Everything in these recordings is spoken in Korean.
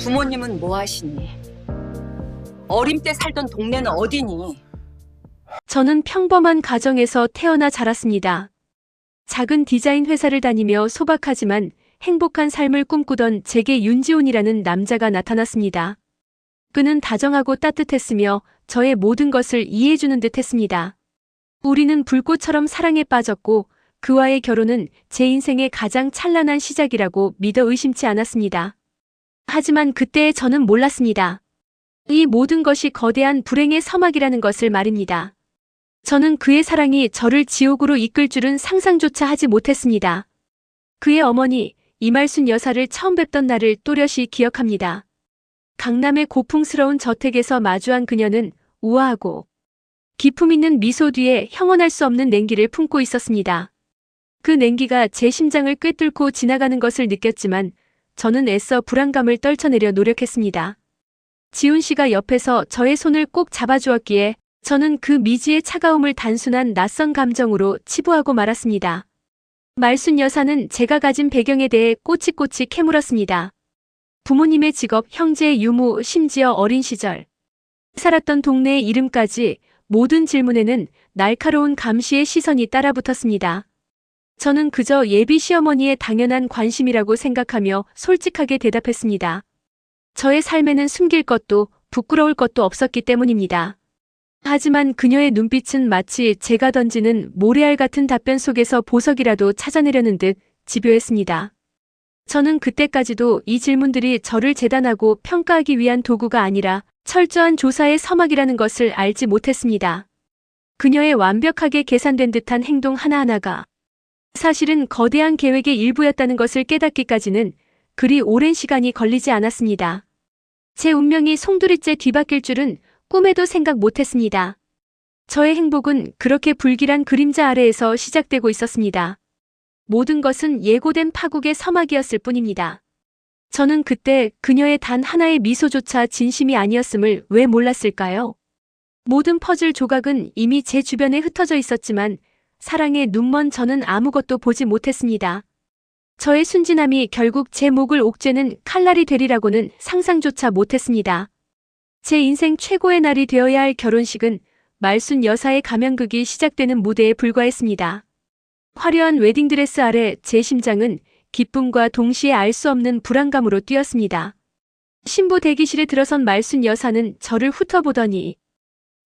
부모님은 뭐 하시니? 어림 때 살던 동네는 어디니? 저는 평범한 가정에서 태어나 자랐습니다. 작은 디자인 회사를 다니며 소박하지만 행복한 삶을 꿈꾸던 제게 윤지훈이라는 남자가 나타났습니다. 그는 다정하고 따뜻했으며 저의 모든 것을 이해해주는 듯 했습니다. 우리는 불꽃처럼 사랑에 빠졌고 그와의 결혼은 제 인생의 가장 찬란한 시작이라고 믿어 의심치 않았습니다. 하지만 그때 저는 몰랐습니다. 이 모든 것이 거대한 불행의 서막이라는 것을 말입니다. 저는 그의 사랑이 저를 지옥으로 이끌 줄은 상상조차 하지 못했습니다. 그의 어머니 이말순 여사를 처음 뵙던 날을 또렷이 기억합니다. 강남의 고풍스러운 저택에서 마주한 그녀는 우아하고 기품 있는 미소 뒤에 형언할 수 없는 냉기를 품고 있었습니다. 그 냉기가 제 심장을 꿰뚫고 지나가는 것을 느꼈지만 저는 애써 불안감을 떨쳐내려 노력했습니다. 지훈 씨가 옆에서 저의 손을 꼭 잡아주었기에 저는 그 미지의 차가움을 단순한 낯선 감정으로 치부하고 말았습니다. 말순 여사는 제가 가진 배경에 대해 꼬치꼬치 캐물었습니다. 부모님의 직업, 형제의 유무, 심지어 어린 시절 살았던 동네의 이름까지 모든 질문에는 날카로운 감시의 시선이 따라붙었습니다. 저는 그저 예비 시어머니의 당연한 관심이라고 생각하며 솔직하게 대답했습니다. 저의 삶에는 숨길 것도 부끄러울 것도 없었기 때문입니다. 하지만 그녀의 눈빛은 마치 제가 던지는 모래알 같은 답변 속에서 보석이라도 찾아내려는 듯 집요했습니다. 저는 그때까지도 이 질문들이 저를 재단하고 평가하기 위한 도구가 아니라 철저한 조사의 서막이라는 것을 알지 못했습니다. 그녀의 완벽하게 계산된 듯한 행동 하나하나가 사실은 거대한 계획의 일부였다는 것을 깨닫기까지는 그리 오랜 시간이 걸리지 않았습니다. 제 운명이 송두리째 뒤바뀔 줄은 꿈에도 생각 못했습니다. 저의 행복은 그렇게 불길한 그림자 아래에서 시작되고 있었습니다. 모든 것은 예고된 파국의 서막이었을 뿐입니다. 저는 그때 그녀의 단 하나의 미소조차 진심이 아니었음을 왜 몰랐을까요? 모든 퍼즐 조각은 이미 제 주변에 흩어져 있었지만 사랑에 눈먼 저는 아무것도 보지 못했습니다. 저의 순진함이 결국 제 목을 옥죄는 칼날이 되리라고는 상상조차 못했습니다. 제 인생 최고의 날이 되어야 할 결혼식은 말순 여사의 가면극이 시작되는 무대에 불과했습니다. 화려한 웨딩드레스 아래 제 심장은 기쁨과 동시에 알 수 없는 불안감으로 뛰었습니다. 신부 대기실에 들어선 말순 여사는 저를 훑어보더니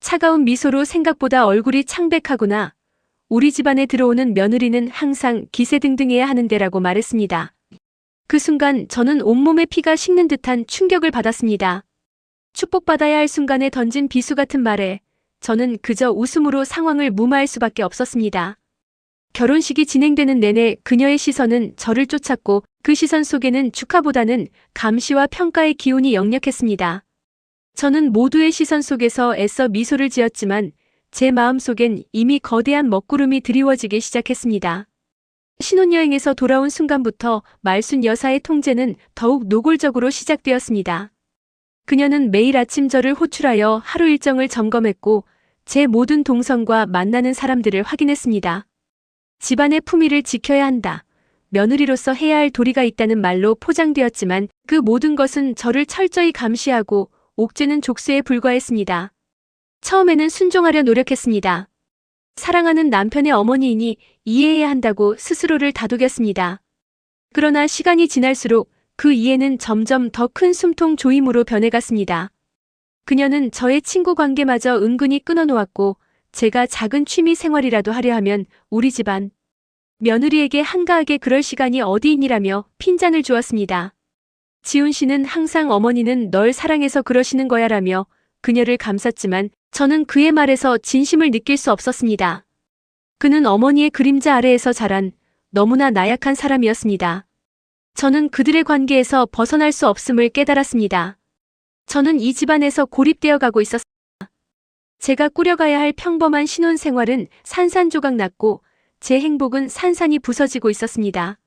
차가운 미소로 생각보다 얼굴이 창백하구나. 우리 집안에 들어오는 며느리는 항상 기세등등해야 하는데라고 말했습니다. 그 순간 저는 온몸에 피가 식는 듯한 충격을 받았습니다. 축복받아야 할 순간에 던진 비수 같은 말에 저는 그저 웃음으로 상황을 무마할 수밖에 없었습니다. 결혼식이 진행되는 내내 그녀의 시선은 저를 쫓았고 그 시선 속에는 축하보다는 감시와 평가의 기운이 역력했습니다. 저는 모두의 시선 속에서 애써 미소를 지었지만 제 마음속엔 이미 거대한 먹구름이 드리워지기 시작했습니다. 신혼여행에서 돌아온 순간부터 말순 여사의 통제는 더욱 노골적으로 시작되었습니다. 그녀는 매일 아침 저를 호출하여 하루 일정을 점검했고 제 모든 동선과 만나는 사람들을 확인했습니다. 집안의 품위를 지켜야 한다. 며느리로서 해야 할 도리가 있다는 말로 포장되었지만 그 모든 것은 저를 철저히 감시하고 옥죄는 족쇄에 불과했습니다. 처음에는 순종하려 노력했습니다. 사랑하는 남편의 어머니이니 이해해야 한다고 스스로를 다독였습니다. 그러나 시간이 지날수록 그 이해는 점점 더 큰 숨통 조임으로 변해갔습니다. 그녀는 저의 친구 관계마저 은근히 끊어놓았고 제가 작은 취미 생활이라도 하려 하면 우리 집안 며느리에게 한가하게 그럴 시간이 어디 있니라며 핀잔을 주었습니다. 지훈 씨는 항상 어머니는 널 사랑해서 그러시는 거야 라며 그녀를 감쌌지만 저는 그의 말에서 진심을 느낄 수 없었습니다. 그는 어머니의 그림자 아래에서 자란 너무나 나약한 사람이었습니다. 저는 그들의 관계에서 벗어날 수 없음을 깨달았습니다. 저는 이 집안에서 고립되어 가고 있었습니다. 제가 꾸려가야 할 평범한 신혼생활은 산산조각 났고 제 행복은 산산이 부서지고 있었습니다.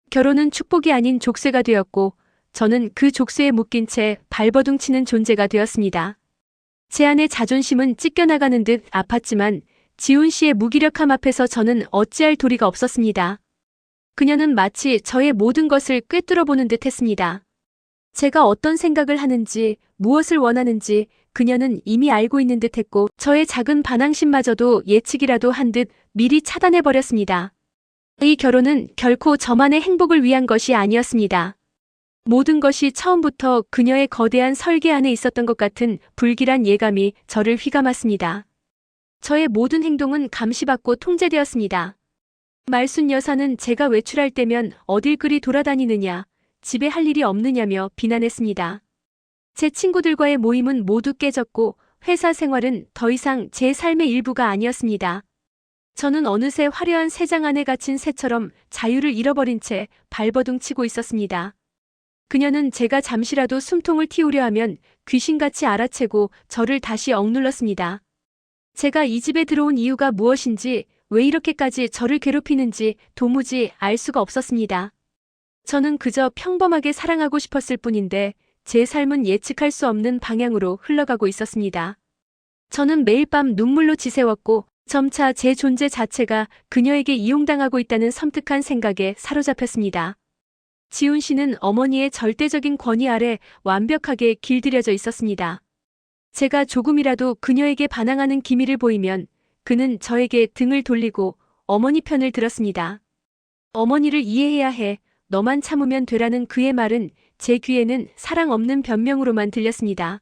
결혼은 축복이 아닌 족쇄가 되었고 저는 그 족쇄에 묶인 채 발버둥치는 존재가 되었습니다. 제 안의 자존심은 찢겨나가는 듯 아팠지만 지훈 씨의 무기력함 앞에서 저는 어찌할 도리가 없었습니다. 그녀는 마치 저의 모든 것을 꿰뚫어보는 듯 했습니다. 제가 어떤 생각을 하는지, 무엇을 원하는지 그녀는 이미 알고 있는 듯 했고 저의 작은 반항심마저도 예측이라도 한 듯 미리 차단해버렸습니다. 이 결혼은 결코 저만의 행복을 위한 것이 아니었습니다. 모든 것이 처음부터 그녀의 거대한 설계 안에 있었던 것 같은 불길한 예감이 저를 휘감았습니다. 저의 모든 행동은 감시받고 통제되었습니다. 말순 여사는 제가 외출할 때면 어딜 그리 돌아다니느냐, 집에 할 일이 없느냐며 비난했습니다. 제 친구들과의 모임은 모두 깨졌고 회사 생활은 더 이상 제 삶의 일부가 아니었습니다. 저는 어느새 화려한 새장 안에 갇힌 새처럼 자유를 잃어버린 채 발버둥 치고 있었습니다. 그녀는 제가 잠시라도 숨통을 틔우려 하면 귀신같이 알아채고 저를 다시 억눌렀습니다. 제가 이 집에 들어온 이유가 무엇인지, 왜 이렇게까지 저를 괴롭히는지 도무지 알 수가 없었습니다. 저는 그저 평범하게 사랑하고 싶었을 뿐인데 제 삶은 예측할 수 없는 방향으로 흘러가고 있었습니다. 저는 매일 밤 눈물로 지새웠고 점차 제 존재 자체가 그녀에게 이용당하고 있다는 섬뜩한 생각에 사로잡혔습니다. 지훈 씨는 어머니의 절대적인 권위 아래 완벽하게 길들여져 있었습니다. 제가 조금이라도 그녀에게 반항하는 기미를 보이면 그는 저에게 등을 돌리고 어머니 편을 들었습니다. 어머니를 이해해야 해, 너만 참으면 되라는 그의 말은 제 귀에는 사랑 없는 변명으로만 들렸습니다.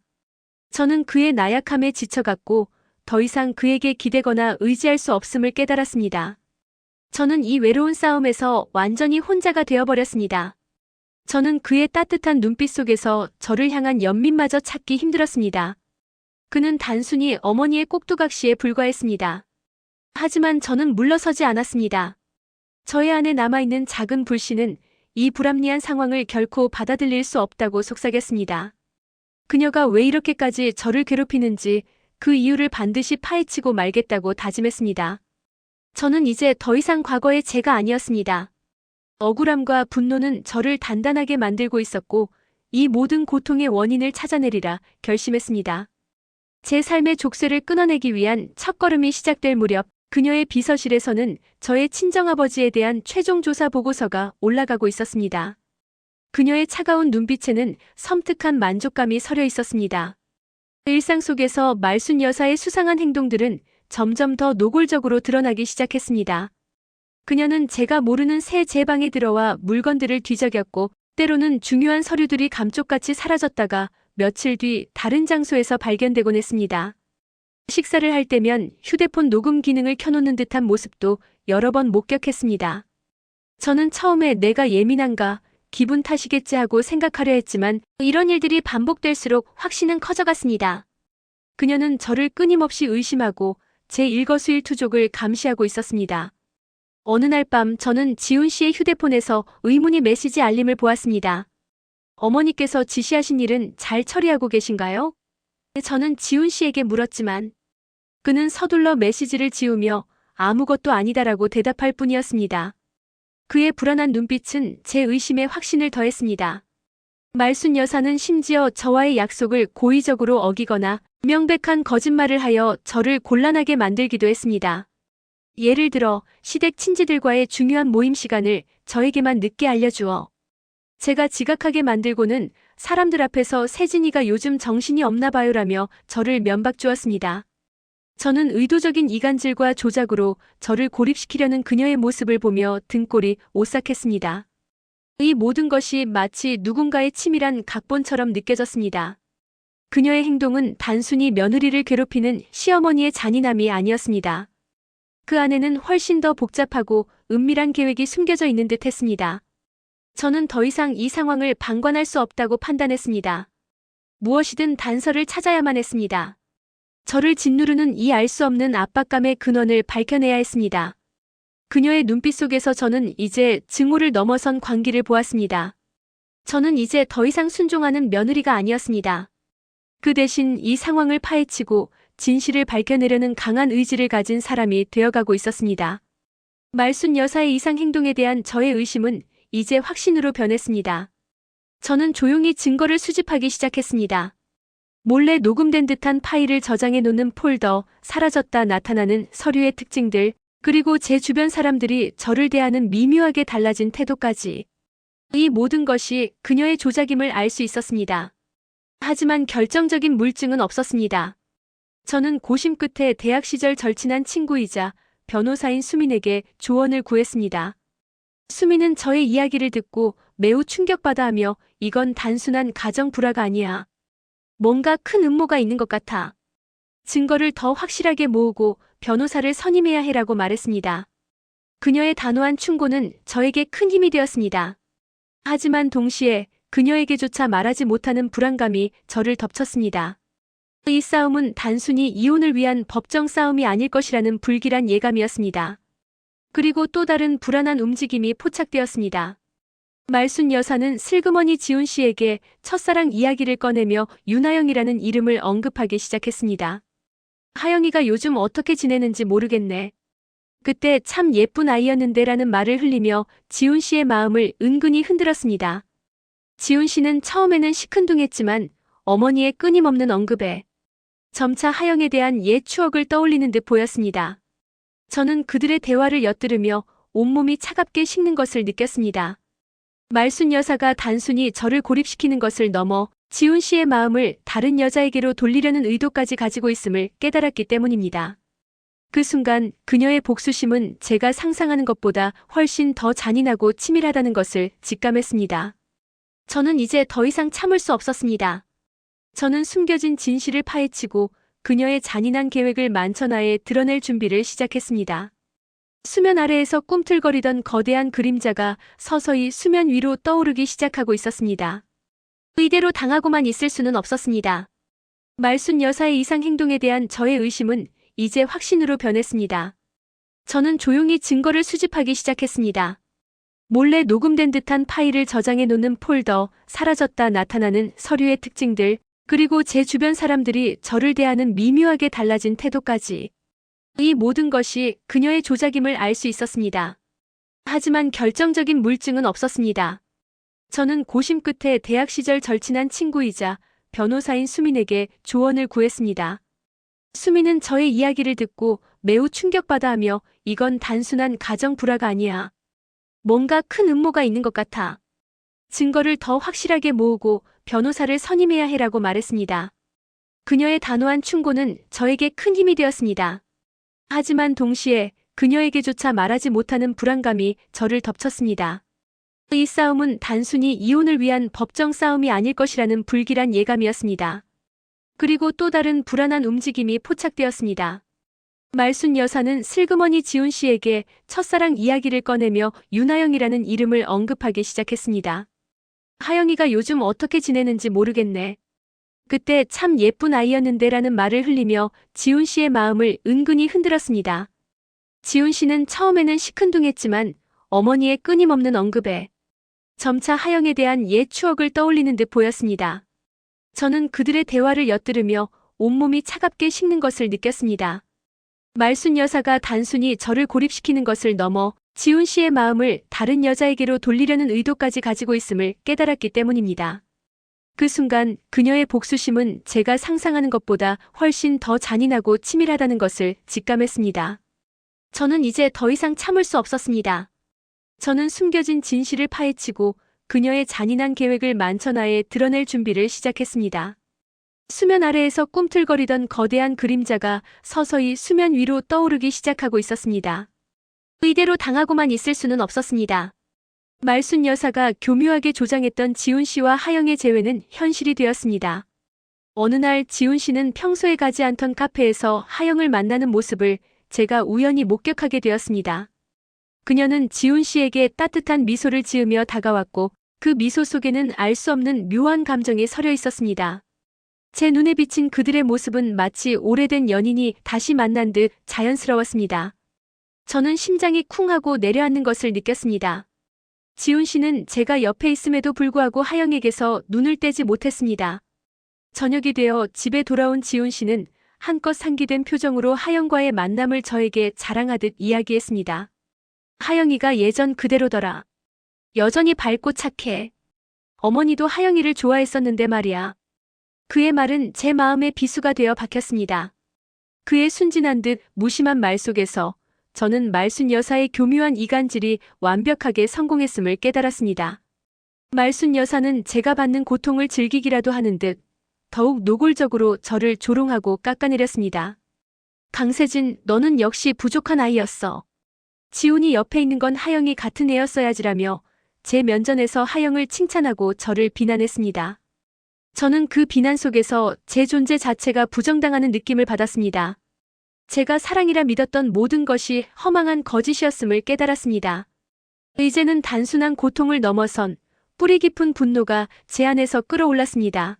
저는 그의 나약함에 지쳐갔고 더 이상 그에게 기대거나 의지할 수 없음을 깨달았습니다. 저는 이 외로운 싸움에서 완전히 혼자가 되어버렸습니다. 저는 그의 따뜻한 눈빛 속에서 저를 향한 연민마저 찾기 힘들었습니다. 그는 단순히 어머니의 꼭두각시에 불과했습니다. 하지만 저는 물러서지 않았습니다. 저의 안에 남아있는 작은 불씨는 이 불합리한 상황을 결코 받아들일 수 없다고 속삭였습니다. 그녀가 왜 이렇게까지 저를 괴롭히는지 그 이유를 반드시 파헤치고 말겠다고 다짐했습니다. 저는 이제 더 이상 과거의 제가 아니었습니다. 억울함과 분노는 저를 단단하게 만들고 있었고 이 모든 고통의 원인을 찾아내리라 결심했습니다. 제 삶의 족쇄를 끊어내기 위한 첫걸음이 시작될 무렵 그녀의 비서실에서는 저의 친정아버지에 대한 최종 조사 보고서가 올라가고 있었습니다. 그녀의 차가운 눈빛에는 섬뜩한 만족감이 서려 있었습니다. 일상 속에서 말순 여사의 수상한 행동들은 점점 더 노골적으로 드러나기 시작했습니다. 그녀는 제가 모르는 새 제 방에 들어와 물건들을 뒤적였고 때로는 중요한 서류들이 감쪽같이 사라졌다가 며칠 뒤 다른 장소에서 발견되곤 했습니다. 식사를 할 때면 휴대폰 녹음 기능을 켜놓는 듯한 모습도 여러 번 목격했습니다. 저는 처음에 내가 예민한가, 기분 탓이겠지 하고 생각하려 했지만 이런 일들이 반복될수록 확신은 커져갔습니다. 그녀는 저를 끊임없이 의심하고 제 일거수일투족을 감시하고 있었습니다. 어느 날 밤 저는 지훈 씨의 휴대폰에서 의문의 메시지 알림을 보았습니다. 어머니께서 지시하신 일은 잘 처리하고 계신가요? 저는 지훈 씨에게 물었지만 그는 서둘러 메시지를 지우며 아무것도 아니다라고 대답할 뿐이었습니다. 그의 불안한 눈빛은 제 의심에 확신을 더했습니다. 말순 여사는 심지어 저와의 약속을 고의적으로 어기거나 명백한 거짓말을 하여 저를 곤란하게 만들기도 했습니다. 예를 들어 시댁 친지들과의 중요한 모임 시간을 저에게만 늦게 알려주어 제가 지각하게 만들고는 사람들 앞에서 세진이가 요즘 정신이 없나 봐요라며 저를 면박주었습니다. 저는 의도적인 이간질과 조작으로 저를 고립시키려는 그녀의 모습을 보며 등골이 오싹했습니다. 이 모든 것이 마치 누군가의 치밀한 각본처럼 느껴졌습니다. 그녀의 행동은 단순히 며느리를 괴롭히는 시어머니의 잔인함이 아니었습니다. 그 안에는 훨씬 더 복잡하고 은밀한 계획이 숨겨져 있는 듯 했습니다. 저는 더 이상 이 상황을 방관할 수 없다고 판단했습니다. 무엇이든 단서를 찾아야만 했습니다. 저를 짓누르는 이 알 수 없는 압박감의 근원을 밝혀내야 했습니다. 그녀의 눈빛 속에서 저는 이제 증오를 넘어선 광기를 보았습니다. 저는 이제 더 이상 순종하는 며느리가 아니었습니다. 그 대신 이 상황을 파헤치고 진실을 밝혀내려는 강한 의지를 가진 사람이 되어가고 있었습니다. 말순 여사의 이상 행동에 대한 저의 의심은 이제 확신으로 변했습니다. 저는 조용히 증거를 수집하기 시작했습니다. 몰래 녹음된 듯한 파일을 저장해 놓는 폴더, 사라졌다 나타나는 서류의 특징들, 그리고 제 주변 사람들이 저를 대하는 미묘하게 달라진 태도까지. 이 모든 것이 그녀의 조작임을 알 수 있었습니다. 하지만 결정적인 물증은 없었습니다. 저는 고심 끝에 대학 시절 절친한 친구이자 변호사인 수민에게 조언을 구했습니다. 수민은 저의 이야기를 듣고 매우 충격받아 하며 이건 단순한 가정 불화가 아니야. 뭔가 큰 음모가 있는 것 같아. 증거를 더 확실하게 모으고 변호사를 선임해야 해라고 말했습니다. 그녀의 단호한 충고는 저에게 큰 힘이 되었습니다. 하지만 동시에 그녀에게조차 말하지 못하는 불안감이 저를 덮쳤습니다. 이 싸움은 단순히 이혼을 위한 법정 싸움이 아닐 것이라는 불길한 예감이었습니다. 그리고 또 다른 불안한 움직임이 포착되었습니다. 말순 여사는 슬그머니 지훈 씨에게 첫사랑 이야기를 꺼내며 윤하영이라는 이름을 언급하기 시작했습니다. 하영이가 요즘 어떻게 지내는지 모르겠네. 그때 참 예쁜 아이였는데 라는 말을 흘리며 지훈 씨의 마음을 은근히 흔들었습니다. 지훈 씨는 처음에는 시큰둥했지만 어머니의 끊임없는 언급에 점차 하영에 대한 옛 추억을 떠올리는 듯 보였습니다. 저는 그들의 대화를 엿들으며 온몸이 차갑게 식는 것을 느꼈습니다. 말순 여사가 단순히 저를 고립시키는 것을 넘어 지훈 씨의 마음을 다른 여자에게로 돌리려는 의도까지 가지고 있음을 깨달았기 때문입니다. 그 순간 그녀의 복수심은 제가 상상하는 것보다 훨씬 더 잔인하고 치밀하다는 것을 직감했습니다. 저는 이제 더 이상 참을 수 없었습니다. 저는 숨겨진 진실을 파헤치고 그녀의 잔인한 계획을 만천하에 드러낼 준비를 시작했습니다. 수면 아래에서 꿈틀거리던 거대한 그림자가 서서히 수면 위로 떠오르기 시작하고 있었습니다. 이대로 당하고만 있을 수는 없었습니다. 말순 여사의 이상 행동에 대한 저의 의심은 이제 확신으로 변했습니다. 저는 조용히 증거를 수집하기 시작했습니다. 몰래 녹음된 듯한 파일을 저장해 놓는 폴더, 사라졌다 나타나는 서류의 특징들, 그리고 제 주변 사람들이 저를 대하는 미묘하게 달라진 태도까지. 이 모든 것이 그녀의 조작임을 알 수 있었습니다. 하지만 결정적인 물증은 없었습니다. 저는 고심 끝에 대학 시절 절친한 친구이자 변호사인 수민에게 조언을 구했습니다. 수민은 저의 이야기를 듣고 매우 충격받아 하며 이건 단순한 가정 불화가 아니야. 뭔가 큰 음모가 있는 것 같아. 증거를 더 확실하게 모으고 변호사를 선임해야 해라고 말했습니다. 그녀의 단호한 충고는 저에게 큰 힘이 되었습니다. 하지만 동시에 그녀에게조차 말하지 못하는 불안감이 저를 덮쳤습니다. 이 싸움은 단순히 이혼을 위한 법정 싸움이 아닐 것이라는 불길한 예감이었습니다. 그리고 또 다른 불안한 움직임이 포착되었습니다. 말순 여사는 슬그머니 지훈 씨에게 첫사랑 이야기를 꺼내며 윤하영이라는 이름을 언급하기 시작했습니다. 하영이가 요즘 어떻게 지내는지 모르겠네. 그때 참 예쁜 아이였는데 라는 말을 흘리며 지훈 씨의 마음을 은근히 흔들었습니다. 지훈 씨는 처음에는 시큰둥했지만 어머니의 끊임없는 언급에 점차 하영에 대한 옛 추억을 떠올리는 듯 보였습니다. 저는 그들의 대화를 엿들으며 온몸이 차갑게 식는 것을 느꼈습니다. 말순 여사가 단순히 저를 고립시키는 것을 넘어 지훈 씨의 마음을 다른 여자에게로 돌리려는 의도까지 가지고 있음을 깨달았기 때문입니다. 그 순간 그녀의 복수심은 제가 상상하는 것보다 훨씬 더 잔인하고 치밀하다는 것을 직감했습니다. 저는 이제 더 이상 참을 수 없었습니다. 저는 숨겨진 진실을 파헤치고 그녀의 잔인한 계획을 만천하에 드러낼 준비를 시작했습니다. 수면 아래에서 꿈틀거리던 거대한 그림자가 서서히 수면 위로 떠오르기 시작하고 있었습니다. 이대로 당하고만 있을 수는 없었습니다. 말순 여사가 교묘하게 조장했던 지훈 씨와 하영의 재회는 현실이 되었습니다. 어느 날 지훈 씨는 평소에 가지 않던 카페에서 하영을 만나는 모습을 제가 우연히 목격하게 되었습니다. 그녀는 지훈 씨에게 따뜻한 미소를 지으며 다가왔고 그 미소 속에는 알 수 없는 묘한 감정이 서려 있었습니다. 제 눈에 비친 그들의 모습은 마치 오래된 연인이 다시 만난 듯 자연스러웠습니다. 저는 심장이 쿵 하고 내려앉는 것을 느꼈습니다. 지훈 씨는 제가 옆에 있음에도 불구하고 하영에게서 눈을 떼지 못했습니다. 저녁이 되어 집에 돌아온 지훈 씨는 한껏 상기된 표정으로 하영과의 만남을 저에게 자랑하듯 이야기했습니다. 하영이가 예전 그대로더라. 여전히 밝고 착해. 어머니도 하영이를 좋아했었는데 말이야. 그의 말은 제 마음에 비수가 되어 박혔습니다. 그의 순진한 듯 무심한 말 속에서 저는 말순 여사의 교묘한 이간질이 완벽하게 성공했음을 깨달았습니다. 말순 여사는 제가 받는 고통을 즐기기라도 하는 듯 더욱 노골적으로 저를 조롱하고 깎아내렸습니다. 강세진, 너는 역시 부족한 아이였어. 지훈이 옆에 있는 건 하영이 같은 애였어야지라며 제 면전에서 하영을 칭찬하고 저를 비난했습니다. 저는 그 비난 속에서 제 존재 자체가 부정당하는 느낌을 받았습니다. 제가 사랑이라 믿었던 모든 것이 허망한 거짓이었음을 깨달았습니다. 이제는 단순한 고통을 넘어선 뿌리 깊은 분노가 제 안에서 끌어올랐습니다.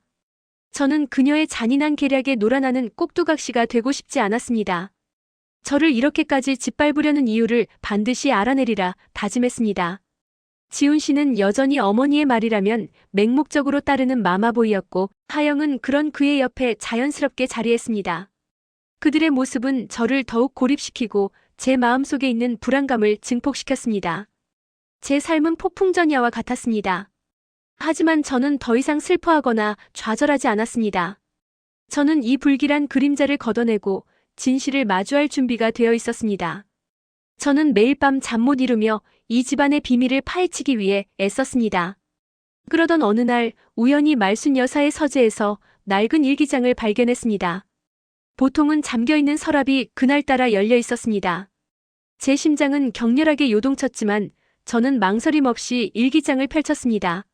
저는 그녀의 잔인한 계략에 놀아나는 꼭두각시가 되고 싶지 않았습니다. 저를 이렇게까지 짓밟으려는 이유를 반드시 알아내리라 다짐했습니다. 지훈 씨는 여전히 어머니의 말이라면 맹목적으로 따르는 마마보이였고 하영은 그런 그의 옆에 자연스럽게 자리했습니다. 그들의 모습은 저를 더욱 고립시키고 제 마음속에 있는 불안감을 증폭시켰습니다. 제 삶은 폭풍전야와 같았습니다. 하지만 저는 더 이상 슬퍼하거나 좌절하지 않았습니다. 저는 이 불길한 그림자를 걷어내고 진실을 마주할 준비가 되어 있었습니다. 저는 매일 밤 잠 못 이루며 이 집안의 비밀을 파헤치기 위해 애썼습니다. 그러던 어느 날 우연히 말순 여사의 서재에서 낡은 일기장을 발견했습니다. 보통은 잠겨있는 서랍이 그날따라 열려 있었습니다. 제 심장은 격렬하게 요동쳤지만 저는 망설임 없이 일기장을 펼쳤습니다.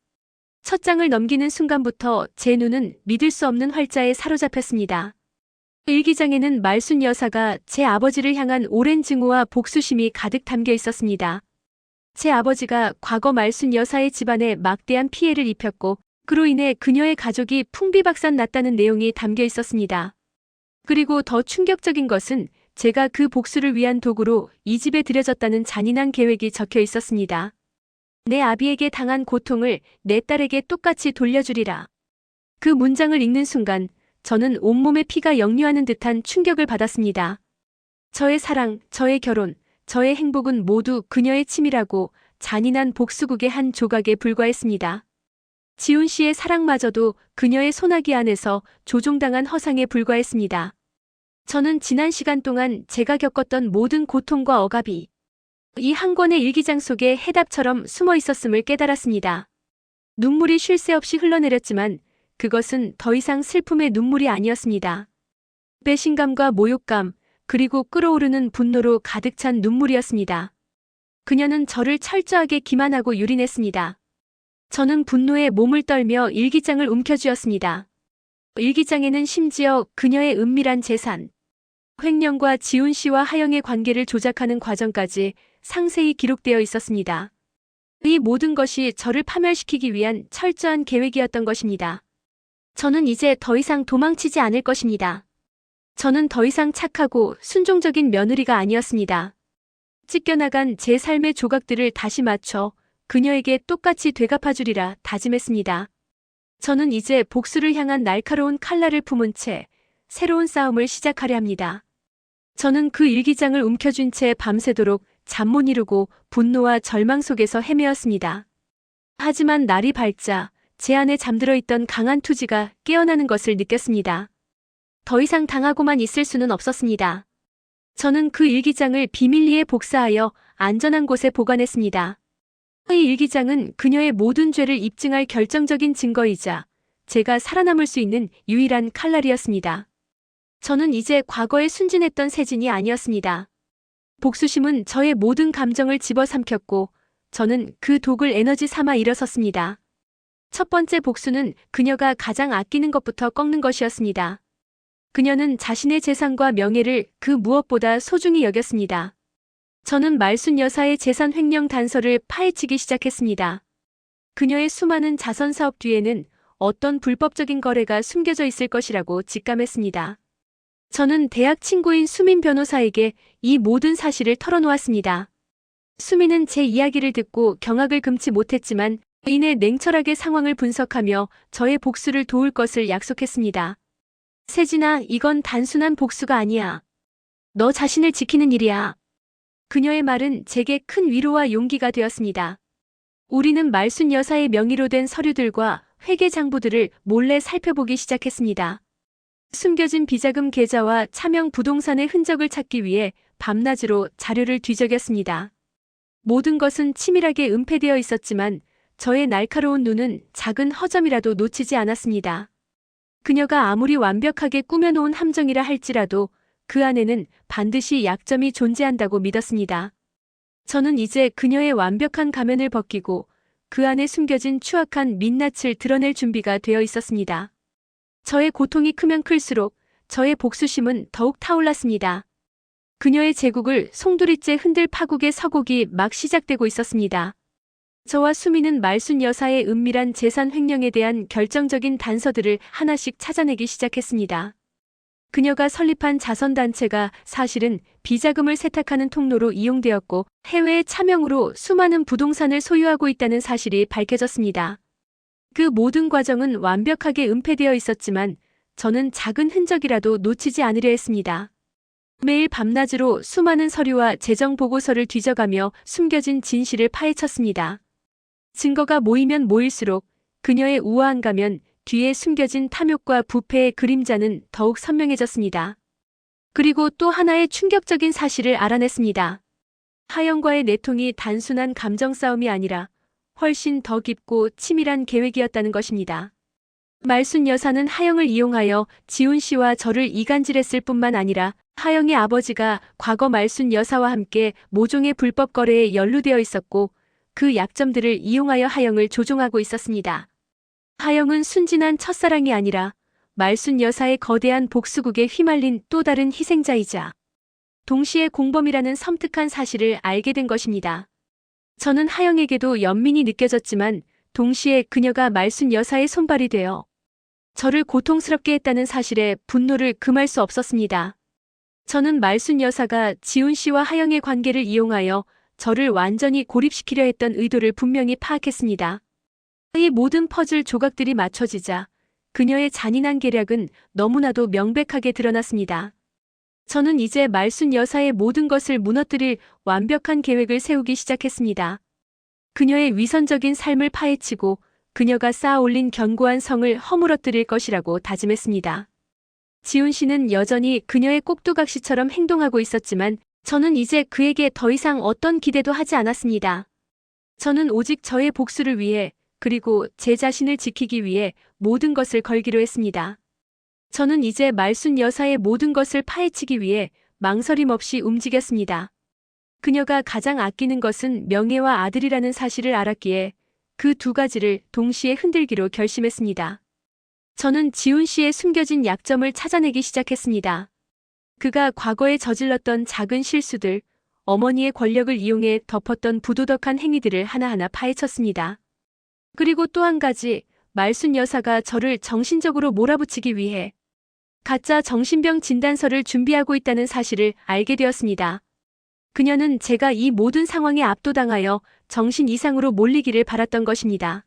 첫 장을 넘기는 순간부터 제 눈은 믿을 수 없는 활자에 사로잡혔습니다. 일기장에는 말순 여사가 제 아버지를 향한 오랜 증오와 복수심이 가득 담겨 있었습니다. 제 아버지가 과거 말순 여사의 집안에 막대한 피해를 입혔고 그로 인해 그녀의 가족이 풍비박산 났다는 내용이 담겨 있었습니다. 그리고 더 충격적인 것은 제가 그 복수를 위한 도구로 이 집에 들여졌다는 잔인한 계획이 적혀 있었습니다. 내 아비에게 당한 고통을 내 딸에게 똑같이 돌려주리라. 그 문장을 읽는 순간 저는 온몸의 피가 역류하는 듯한 충격을 받았습니다. 저의 사랑, 저의 결혼, 저의 행복은 모두 그녀의 치밀하고 잔인한 복수국의 한 조각에 불과했습니다. 지훈 씨의 사랑마저도 그녀의 소나기 안에서 조종당한 허상에 불과했습니다. 저는 지난 시간 동안 제가 겪었던 모든 고통과 억압이 이 한 권의 일기장 속에 해답처럼 숨어 있었음을 깨달았습니다. 눈물이 쉴 새 없이 흘러내렸지만 그것은 더 이상 슬픔의 눈물이 아니었습니다. 배신감과 모욕감, 그리고 끓어오르는 분노로 가득 찬 눈물이었습니다. 그녀는 저를 철저하게 기만하고 유린했습니다. 저는 분노에 몸을 떨며 일기장을 움켜쥐었습니다. 일기장에는 심지어 그녀의 은밀한 재산, 횡령과 지훈 씨와 하영의 관계를 조작하는 과정까지 상세히 기록되어 있었습니다. 이 모든 것이 저를 파멸시키기 위한 철저한 계획이었던 것입니다. 저는 이제 더 이상 도망치지 않을 것입니다. 저는 더 이상 착하고 순종적인 며느리가 아니었습니다. 찢겨나간 제 삶의 조각들을 다시 맞춰 그녀에게 똑같이 되갚아주리라 다짐했습니다. 저는 이제 복수를 향한 날카로운 칼날을 품은 채 새로운 싸움을 시작하려 합니다. 저는 그 일기장을 움켜쥔 채 밤새도록 잠 못 이루고 분노와 절망 속에서 헤매었습니다. 하지만 날이 밝자 제 안에 잠들어 있던 강한 투지가 깨어나는 것을 느꼈습니다. 더 이상 당하고만 있을 수는 없었습니다. 저는 그 일기장을 비밀리에 복사하여 안전한 곳에 보관했습니다. 이 일기장은 그녀의 모든 죄를 입증할 결정적인 증거이자 제가 살아남을 수 있는 유일한 칼날이었습니다. 저는 이제 과거에 순진했던 세진이 아니었습니다. 복수심은 저의 모든 감정을 집어삼켰고 저는 그 독을 에너지 삼아 일어섰습니다. 첫 번째 복수는 그녀가 가장 아끼는 것부터 꺾는 것이었습니다. 그녀는 자신의 재산과 명예를 그 무엇보다 소중히 여겼습니다. 저는 말순 여사의 재산 횡령 단서를 파헤치기 시작했습니다. 그녀의 수많은 자선 사업 뒤에는 어떤 불법적인 거래가 숨겨져 있을 것이라고 직감했습니다. 저는 대학 친구인 수민 변호사에게 이 모든 사실을 털어놓았습니다. 수민은 제 이야기를 듣고 경악을 금치 못했지만 이내 냉철하게 상황을 분석하며 저의 복수를 도울 것을 약속했습니다. 세진아, 이건 단순한 복수가 아니야. 너 자신을 지키는 일이야. 그녀의 말은 제게 큰 위로와 용기가 되었습니다. 우리는 말순 여사의 명의로 된 서류들과 회계 장부들을 몰래 살펴보기 시작했습니다. 숨겨진 비자금 계좌와 차명 부동산의 흔적을 찾기 위해 밤낮으로 자료를 뒤적였습니다. 모든 것은 치밀하게 은폐되어 있었지만 저의 날카로운 눈은 작은 허점이라도 놓치지 않았습니다. 그녀가 아무리 완벽하게 꾸며놓은 함정이라 할지라도 그 안에는 반드시 약점이 존재한다고 믿었습니다. 저는 이제 그녀의 완벽한 가면을 벗기고 그 안에 숨겨진 추악한 민낯을 드러낼 준비가 되어 있었습니다. 저의 고통이 크면 클수록 저의 복수심은 더욱 타올랐습니다. 그녀의 제국을 송두리째 흔들 파국의 서곡이 막 시작되고 있었습니다. 저와 수미는 말순 여사의 은밀한 재산 횡령에 대한 결정적인 단서들을 하나씩 찾아내기 시작했습니다. 그녀가 설립한 자선단체가 사실은 비자금을 세탁하는 통로로 이용되었고 해외의 차명으로 수많은 부동산을 소유하고 있다는 사실이 밝혀졌습니다. 그 모든 과정은 완벽하게 은폐되어 있었지만 저는 작은 흔적이라도 놓치지 않으려 했습니다. 매일 밤낮으로 수많은 서류와 재정 보고서를 뒤져가며 숨겨진 진실을 파헤쳤습니다. 증거가 모이면 모일수록 그녀의 우아한 가면 뒤에 숨겨진 탐욕과 부패의 그림자는 더욱 선명해졌습니다. 그리고 또 하나의 충격적인 사실을 알아냈습니다. 하영과의 내통이 단순한 감정 싸움이 아니라 훨씬 더 깊고 치밀한 계획이었다는 것입니다. 말순 여사는 하영을 이용하여 지훈 씨와 저를 이간질했을 뿐만 아니라 하영의 아버지가 과거 말순 여사와 함께 모종의 불법 거래에 연루되어 있었고 그 약점들을 이용하여 하영을 조종하고 있었습니다. 하영은 순진한 첫사랑이 아니라 말순 여사의 거대한 복수국에 휘말린 또 다른 희생자이자 동시에 공범이라는 섬뜩한 사실을 알게 된 것입니다. 저는 하영에게도 연민이 느껴졌지만 동시에 그녀가 말순 여사의 손발이 되어 저를 고통스럽게 했다는 사실에 분노를 금할 수 없었습니다. 저는 말순 여사가 지훈 씨와 하영의 관계를 이용하여 저를 완전히 고립시키려 했던 의도를 분명히 파악했습니다. 이 모든 퍼즐 조각들이 맞춰지자 그녀의 잔인한 계략은 너무나도 명백하게 드러났습니다. 저는 이제 말순 여사의 모든 것을 무너뜨릴 완벽한 계획을 세우기 시작했습니다. 그녀의 위선적인 삶을 파헤치고 그녀가 쌓아올린 견고한 성을 허물어뜨릴 것이라고 다짐했습니다. 지훈 씨는 여전히 그녀의 꼭두각시처럼 행동하고 있었지만 저는 이제 그에게 더 이상 어떤 기대도 하지 않았습니다. 저는 오직 저의 복수를 위해 그리고 제 자신을 지키기 위해 모든 것을 걸기로 했습니다. 저는 이제 말순 여사의 모든 것을 파헤치기 위해 망설임 없이 움직였습니다. 그녀가 가장 아끼는 것은 명예와 아들이라는 사실을 알았기에 그 두 가지를 동시에 흔들기로 결심했습니다. 저는 지훈 씨의 숨겨진 약점을 찾아내기 시작했습니다. 그가 과거에 저질렀던 작은 실수들, 어머니의 권력을 이용해 덮었던 부도덕한 행위들을 하나하나 파헤쳤습니다. 그리고 또 한 가지, 말순 여사가 저를 정신적으로 몰아붙이기 위해 가짜 정신병 진단서를 준비하고 있다는 사실을 알게 되었습니다. 그녀는 제가 이 모든 상황에 압도당하여 정신 이상으로 몰리기를 바랐던 것입니다.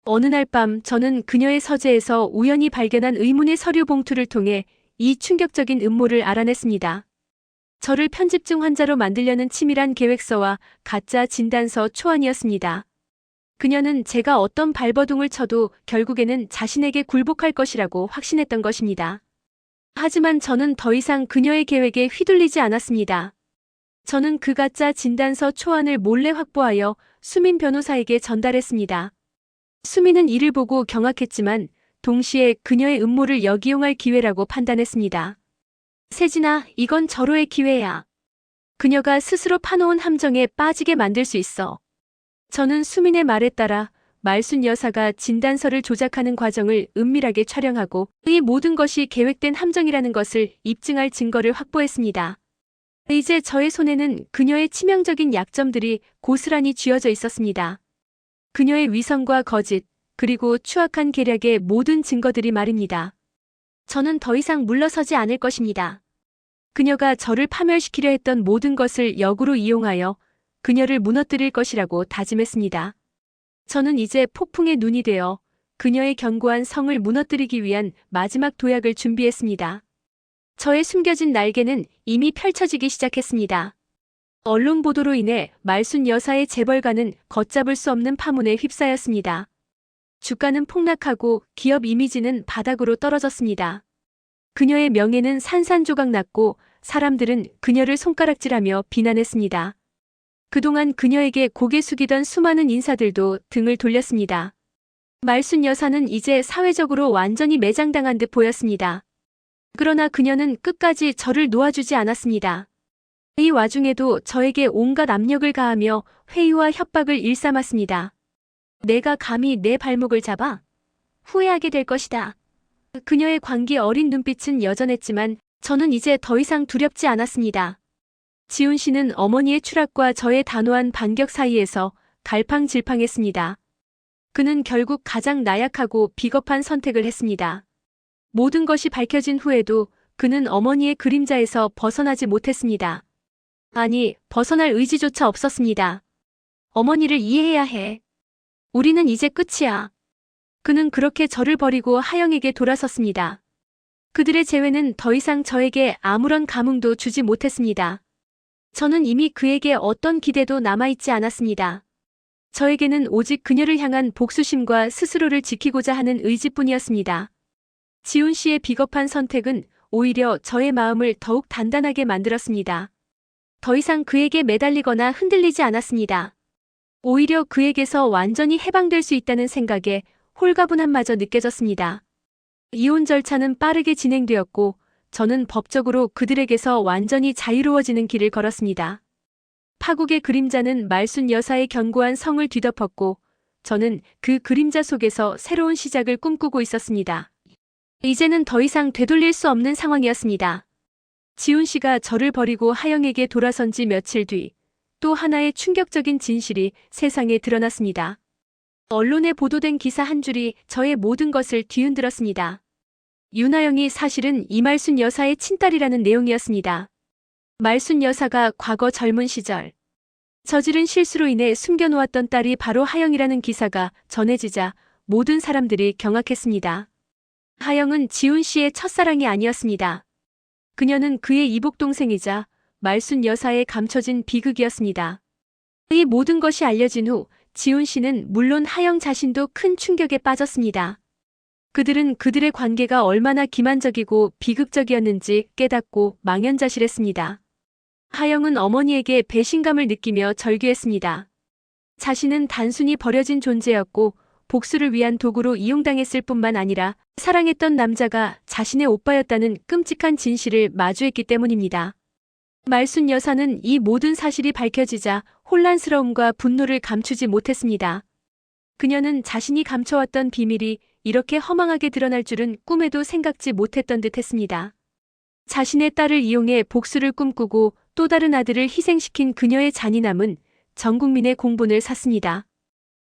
어느 날 밤 저는 그녀의 서재에서 우연히 발견한 의문의 서류 봉투를 통해 이 충격적인 음모를 알아냈습니다. 저를 편집증 환자로 만들려는 치밀한 계획서와 가짜 진단서 초안이었습니다. 그녀는 제가 어떤 발버둥을 쳐도 결국에는 자신에게 굴복할 것이라고 확신했던 것입니다. 하지만 저는 더 이상 그녀의 계획에 휘둘리지 않았습니다. 저는 그 가짜 진단서 초안을 몰래 확보하여 수민 변호사에게 전달했습니다. 수민은 이를 보고 경악했지만 동시에 그녀의 음모를 역이용할 기회라고 판단했습니다. 세진아, 이건 절호의 기회야. 그녀가 스스로 파놓은 함정에 빠지게 만들 수 있어. 저는 수민의 말에 따라 말순 여사가 진단서를 조작하는 과정을 은밀하게 촬영하고 이 모든 것이 계획된 함정이라는 것을 입증할 증거를 확보했습니다. 이제 저의 손에는 그녀의 치명적인 약점들이 고스란히 쥐어져 있었습니다. 그녀의 위선과 거짓, 그리고 추악한 계략의 모든 증거들이 말입니다. 저는 더 이상 물러서지 않을 것입니다. 그녀가 저를 파멸시키려 했던 모든 것을 역으로 이용하여 그녀를 무너뜨릴 것이라고 다짐했습니다. 저는 이제 폭풍의 눈이 되어 그녀의 견고한 성을 무너뜨리기 위한 마지막 도약을 준비했습니다. 저의 숨겨진 날개는 이미 펼쳐지기 시작했습니다. 언론 보도로 인해 말순 여사의 재벌가는 걷잡을 수 없는 파문에 휩싸였습니다. 주가는 폭락하고 기업 이미지는 바닥으로 떨어졌습니다. 그녀의 명예는 산산조각 났고 사람들은 그녀를 손가락질하며 비난했습니다. 그동안 그녀에게 고개 숙이던 수많은 인사들도 등을 돌렸습니다. 말순 여사는 이제 사회적으로 완전히 매장당한 듯 보였습니다. 그러나 그녀는 끝까지 저를 놓아주지 않았습니다. 이 와중에도 저에게 온갖 압력을 가하며 회유와 협박을 일삼았습니다. 내가 감히 내 발목을 잡아? 후회하게 될 것이다. 그녀의 광기 어린 눈빛은 여전했지만 저는 이제 더 이상 두렵지 않았습니다. 지훈 씨는 어머니의 추락과 저의 단호한 반격 사이에서 갈팡질팡했습니다. 그는 결국 가장 나약하고 비겁한 선택을 했습니다. 모든 것이 밝혀진 후에도 그는 어머니의 그림자에서 벗어나지 못했습니다. 아니, 벗어날 의지조차 없었습니다. 어머니를 이해해야 해. 우리는 이제 끝이야. 그는 그렇게 저를 버리고 하영에게 돌아섰습니다. 그들의 재회는 더 이상 저에게 아무런 감흥도 주지 못했습니다. 저는 이미 그에게 어떤 기대도 남아있지 않았습니다. 저에게는 오직 그녀를 향한 복수심과 스스로를 지키고자 하는 의지뿐이었습니다. 지훈 씨의 비겁한 선택은 오히려 저의 마음을 더욱 단단하게 만들었습니다. 더 이상 그에게 매달리거나 흔들리지 않았습니다. 오히려 그에게서 완전히 해방될 수 있다는 생각에 홀가분함마저 느껴졌습니다. 이혼 절차는 빠르게 진행되었고 저는 법적으로 그들에게서 완전히 자유로워지는 길을 걸었습니다. 파국의 그림자는 말순 여사의 견고한 성을 뒤덮었고 저는 그 그림자 속에서 새로운 시작을 꿈꾸고 있었습니다. 이제는 더 이상 되돌릴 수 없는 상황이었습니다. 지훈 씨가 저를 버리고 하영에게 돌아선 지 며칠 뒤 또 하나의 충격적인 진실이 세상에 드러났습니다. 언론에 보도된 기사 한 줄이 저의 모든 것을 뒤흔들었습니다. 윤하영이 사실은 이말순 여사의 친딸이라는 내용이었습니다. 말순 여사가 과거 젊은 시절 저지른 실수로 인해 숨겨놓았던 딸이 바로 하영이라는 기사가 전해지자 모든 사람들이 경악했습니다. 하영은 지훈 씨의 첫사랑이 아니었습니다. 그녀는 그의 이복동생이자 말순 여사의 감춰진 비극이었습니다. 이 모든 것이 알려진 후 지훈 씨는 물론 하영 자신도 큰 충격에 빠졌습니다. 그들은 그들의 관계가 얼마나 기만적이고 비극적이었는지 깨닫고 망연자실했습니다. 하영은 어머니에게 배신감을 느끼며 절규했습니다. 자신은 단순히 버려진 존재였고 복수를 위한 도구로 이용당했을 뿐만 아니라 사랑했던 남자가 자신의 오빠였다는 끔찍한 진실을 마주했기 때문입니다. 말순 여사는 이 모든 사실이 밝혀지자 혼란스러움과 분노를 감추지 못했습니다. 그녀는 자신이 감춰왔던 비밀이 이렇게 허망하게 드러날 줄은 꿈에도 생각지 못했던 듯 했습니다. 자신의 딸을 이용해 복수를 꿈꾸고 또 다른 아들을 희생시킨 그녀의 잔인함은 전 국민의 공분을 샀습니다.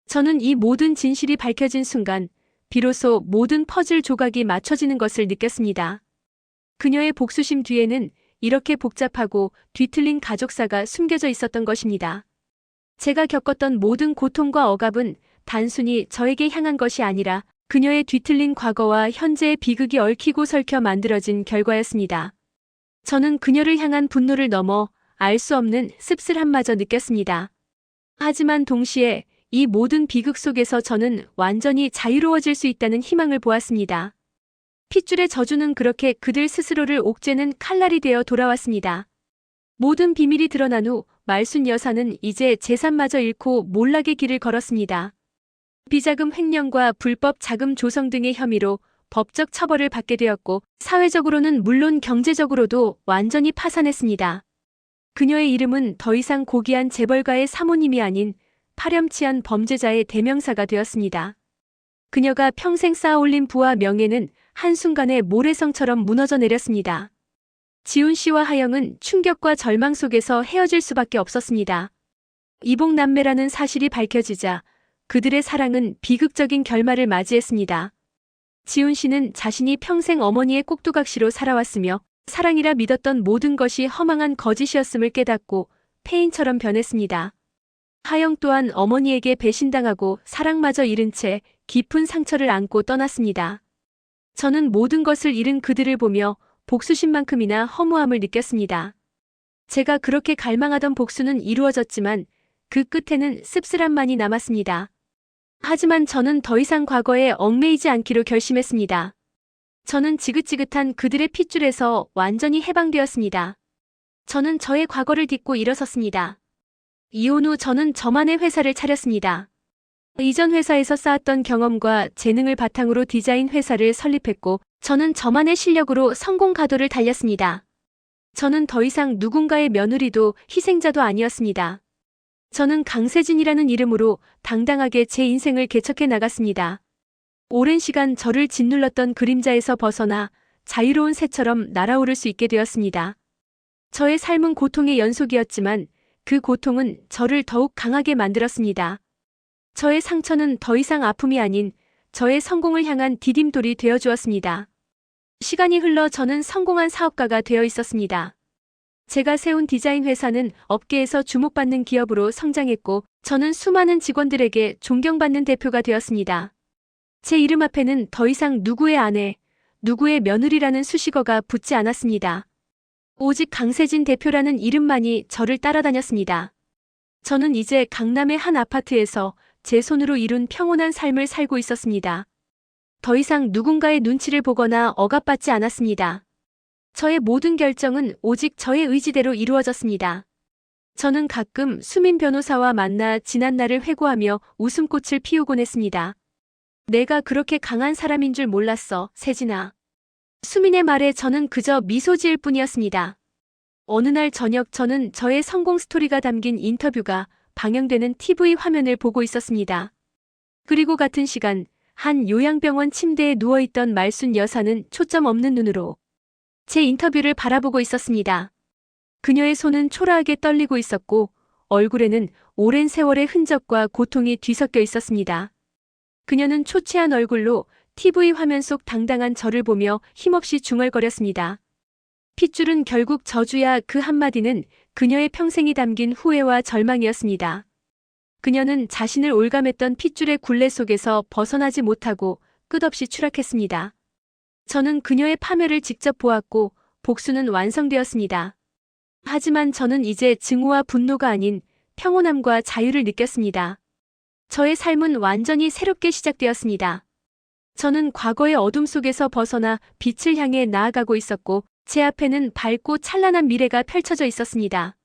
저는 이 모든 진실이 밝혀진 순간 비로소 모든 퍼즐 조각이 맞춰지는 것을 느꼈습니다. 그녀의 복수심 뒤에는 이렇게 복잡하고 뒤틀린 가족사가 숨겨져 있었던 것입니다. 제가 겪었던 모든 고통과 억압은 단순히 저에게 향한 것이 아니라 그녀의 뒤틀린 과거와 현재의 비극이 얽히고 설켜 만들어진 결과였습니다. 저는 그녀를 향한 분노를 넘어 알 수 없는 씁쓸함마저 느꼈습니다. 하지만 동시에 이 모든 비극 속에서 저는 완전히 자유로워질 수 있다는 희망을 보았습니다. 핏줄의 저주는 그렇게 그들 스스로를 옥죄는 칼날이 되어 돌아왔습니다. 모든 비밀이 드러난 후 말순 여사는 이제 재산마저 잃고 몰락의 길을 걸었습니다. 비자금 횡령과 불법 자금 조성 등의 혐의로 법적 처벌을 받게 되었고 사회적으로는 물론 경제적으로도 완전히 파산했습니다. 그녀의 이름은 더 이상 고귀한 재벌가의 사모님이 아닌 파렴치한 범죄자의 대명사가 되었습니다. 그녀가 평생 쌓아올린 부와 명예는 한순간에 모래성처럼 무너져 내렸습니다. 지훈 씨와 하영은 충격과 절망 속에서 헤어질 수밖에 없었습니다. 이복남매라는 사실이 밝혀지자 그들의 사랑은 비극적인 결말을 맞이했습니다. 지훈 씨는 자신이 평생 어머니의 꼭두각시로 살아왔으며 사랑이라 믿었던 모든 것이 허망한 거짓이었음을 깨닫고 폐인처럼 변했습니다. 하영 또한 어머니에게 배신당하고 사랑마저 잃은 채 깊은 상처를 안고 떠났습니다. 저는 모든 것을 잃은 그들을 보며 복수심만큼이나 허무함을 느꼈습니다. 제가 그렇게 갈망하던 복수는 이루어졌지만 그 끝에는 씁쓸함만이 남았습니다. 하지만 저는 더 이상 과거에 얽매이지 않기로 결심했습니다. 저는 지긋지긋한 그들의 핏줄에서 완전히 해방되었습니다. 저는 저의 과거를 딛고 일어섰습니다. 이혼 후 저는 저만의 회사를 차렸습니다. 이전 회사에서 쌓았던 경험과 재능을 바탕으로 디자인 회사를 설립했고, 저는 저만의 실력으로 성공 가도를 달렸습니다. 저는 더 이상 누군가의 며느리도 희생자도 아니었습니다. 저는 강세진이라는 이름으로 당당하게 제 인생을 개척해 나갔습니다. 오랜 시간 저를 짓눌렀던 그림자에서 벗어나 자유로운 새처럼 날아오를 수 있게 되었습니다. 저의 삶은 고통의 연속이었지만 그 고통은 저를 더욱 강하게 만들었습니다. 저의 상처는 더 이상 아픔이 아닌 저의 성공을 향한 디딤돌이 되어 주었습니다. 시간이 흘러 저는 성공한 사업가가 되어 있었습니다. 제가 세운 디자인 회사는 업계에서 주목받는 기업으로 성장했고, 저는 수많은 직원들에게 존경받는 대표가 되었습니다. 제 이름 앞에는 더 이상 누구의 아내, 누구의 며느리라는 수식어가 붙지 않았습니다. 오직 강세진 대표라는 이름만이 저를 따라다녔습니다. 저는 이제 강남의 한 아파트에서 제 손으로 이룬 평온한 삶을 살고 있었습니다. 더 이상 누군가의 눈치를 보거나 억압받지 않았습니다. 저의 모든 결정은 오직 저의 의지대로 이루어졌습니다. 저는 가끔 수민 변호사와 만나 지난 날을 회고하며 웃음꽃을 피우곤 했습니다. 내가 그렇게 강한 사람인 줄 몰랐어, 세진아. 수민의 말에 저는 그저 미소 지을 뿐이었습니다. 어느 날 저녁 저는 저의 성공 스토리가 담긴 인터뷰가 방영되는 TV 화면을 보고 있었습니다. 그리고 같은 시간 한 요양병원 침대에 누워있던 말순 여사는 초점 없는 눈으로 제 인터뷰를 바라보고 있었습니다. 그녀의 손은 초라하게 떨리고 있었고 얼굴에는 오랜 세월의 흔적과 고통이 뒤섞여 있었습니다. 그녀는 초췌한 얼굴로 TV 화면 속 당당한 저를 보며 힘없이 중얼거렸습니다. 핏줄은 결국 저주야. 그 한마디는 그녀의 평생이 담긴 후회와 절망이었습니다. 그녀는 자신을 올감했던 핏줄의 굴레 속에서 벗어나지 못하고 끝없이 추락했습니다. 저는 그녀의 파멸을 직접 보았고 복수는 완성되었습니다. 하지만 저는 이제 증오와 분노가 아닌 평온함과 자유를 느꼈습니다. 저의 삶은 완전히 새롭게 시작되었습니다. 저는 과거의 어둠 속에서 벗어나 빛을 향해 나아가고 있었고 제 앞에는 밝고 찬란한 미래가 펼쳐져 있었습니다.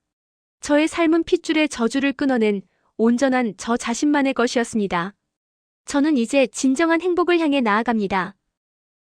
저의 삶은 핏줄의 저주를 끊어낸 온전한 저 자신만의 것이었습니다. 저는 이제 진정한 행복을 향해 나아갑니다.